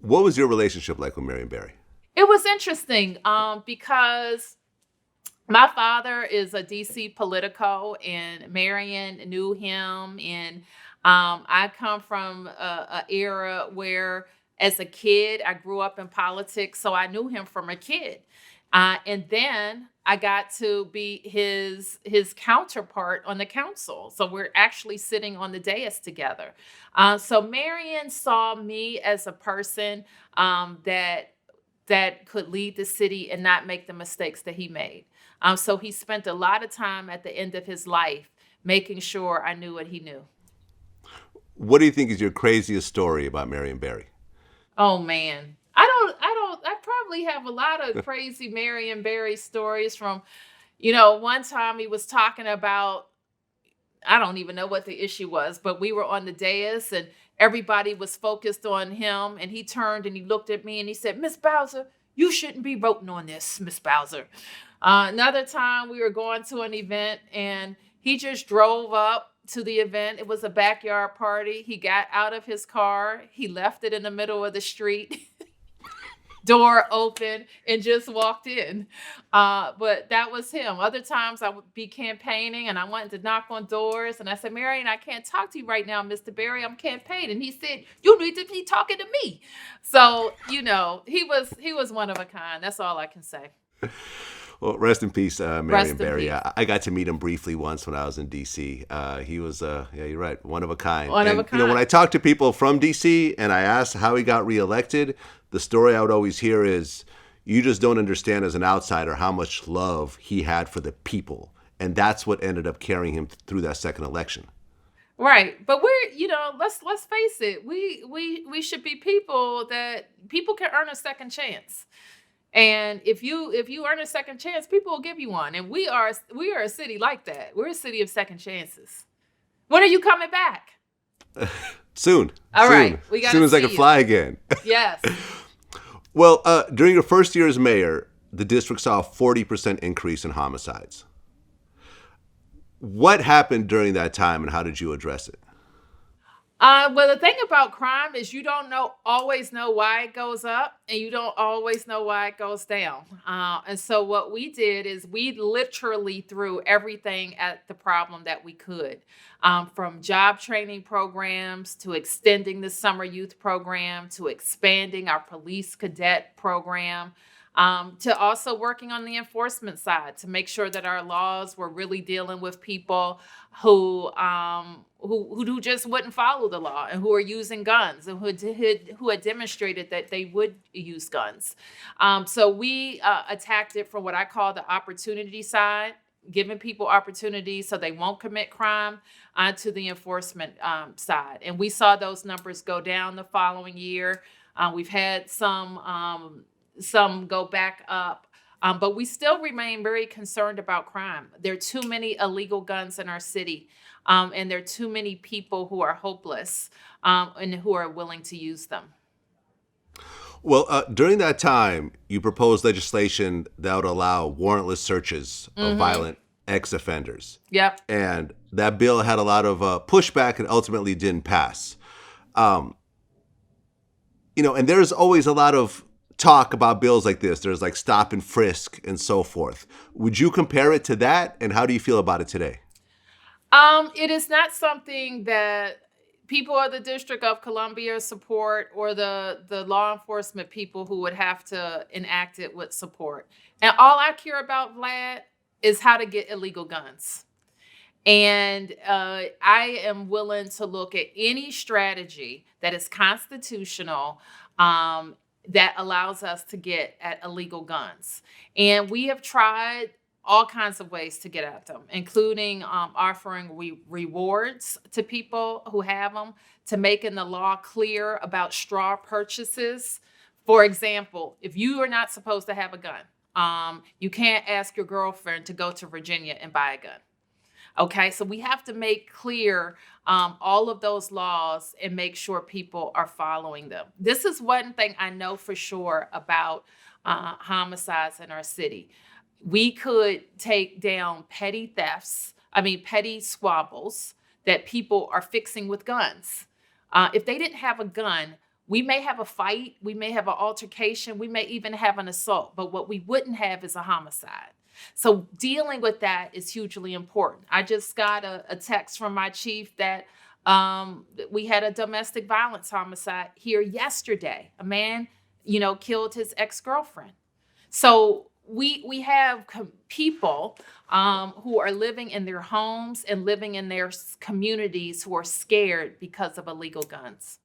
What was your relationship like with Marion Barry? It was interesting because my father is a DC Politico, and Marion knew him. And I come from a era where, as a kid, I grew up in politics, so I knew him from a kid. And then I got to be his counterpart on the council. So we're actually sitting on the dais together. So Marion saw me as a person that could lead the city and not make the mistakes that he made. So he spent a lot of time at the end of his life making sure I knew what he knew. What do you think is your craziest story about Marion Barry? Oh man. I probably have a lot of crazy Marion Barry stories from, one time he was talking about, I don't even know what the issue was, but we were on the dais and everybody was focused on him. And he turned and he looked at me and he said, "Miss Bowser, you shouldn't be voting on this, Miss Bowser." Another time we were going to an event and he just drove up to the event. It was a backyard party. He got out of his car. He left it in the middle of the street. Door open, and just walked in. But that was him. Other times I would be campaigning and I wanted to knock on doors and I said, "Marion, I can't talk to you right now, Mr. Barry. I'm campaigning." And he said, "You need to be talking to me." So, he was one of a kind. That's all I can say. Well, rest in peace, Marion Rest in Barry. peace. I got to meet him briefly once when I was in D.C. He was, yeah, you're right, one of a kind. One of a When I kind. talk to people from D.C. and I ask how he got reelected, the story I would always hear is, you just don't understand as an outsider how much love he had for the people. And that's what ended up carrying him through that second election. Right. But let's face it. We should be people that people can earn a second chance. And if you earn a second chance, people will give you one. And we are a city like that. We're a city of second chances. When are you coming back? Soon. All soon. right. We got soon to as I see can you. fly again. Yes. Well, during your first year as mayor, the district saw a 40% increase in homicides. What happened during that time and how did you address it? Well, the thing about crime is you don't always know why it goes up, and you don't always know why it goes down. And so what we did is we literally threw everything at the problem that we could, from job training programs to extending the summer youth program to expanding our police cadet program. To also working on the enforcement side to make sure that our laws were really dealing with people who just wouldn't follow the law and who are using guns and who had demonstrated that they would use guns. So we attacked it from what I call the opportunity side, giving people opportunities so they won't commit crime, onto the enforcement side. And we saw those numbers go down the following year. We've had some go back up, but we still remain very concerned about crime. There are too many illegal guns in our city, and there are too many people who are hopeless and who are willing to use them. Well, during that time, you proposed legislation that would allow warrantless searches of violent ex-offenders. Yep. And that bill had a lot of pushback and ultimately didn't pass. And there's always a lot of talk about bills like this. There's like stop and frisk and so forth. Would you compare it to that? And how do you feel about it today? It is not something that people of the District of Columbia support, or the law enforcement people who would have to enact it would support. And all I care about, Vlad, is how to get illegal guns. And I am willing to look at any strategy that is constitutional, that allows us to get at illegal guns. And we have tried all kinds of ways to get at them, including offering rewards to people who have them, to making the law clear about straw purchases. For example, if you are not supposed to have a gun, you can't ask your girlfriend to go to Virginia and buy a gun. Okay, so we have to make clear all of those laws and make sure people are following them. This is one thing I know for sure about homicides in our city. We could take down petty squabbles that people are fixing with guns. If they didn't have a gun, We may have a fight, we may have an altercation, we may even have an assault, but what we wouldn't have is a homicide. So dealing with that is hugely important. I just got a text from my chief that we had a domestic violence homicide here yesterday. A man, killed his ex-girlfriend. So we have people who are living in their homes and living in their communities who are scared because of illegal guns.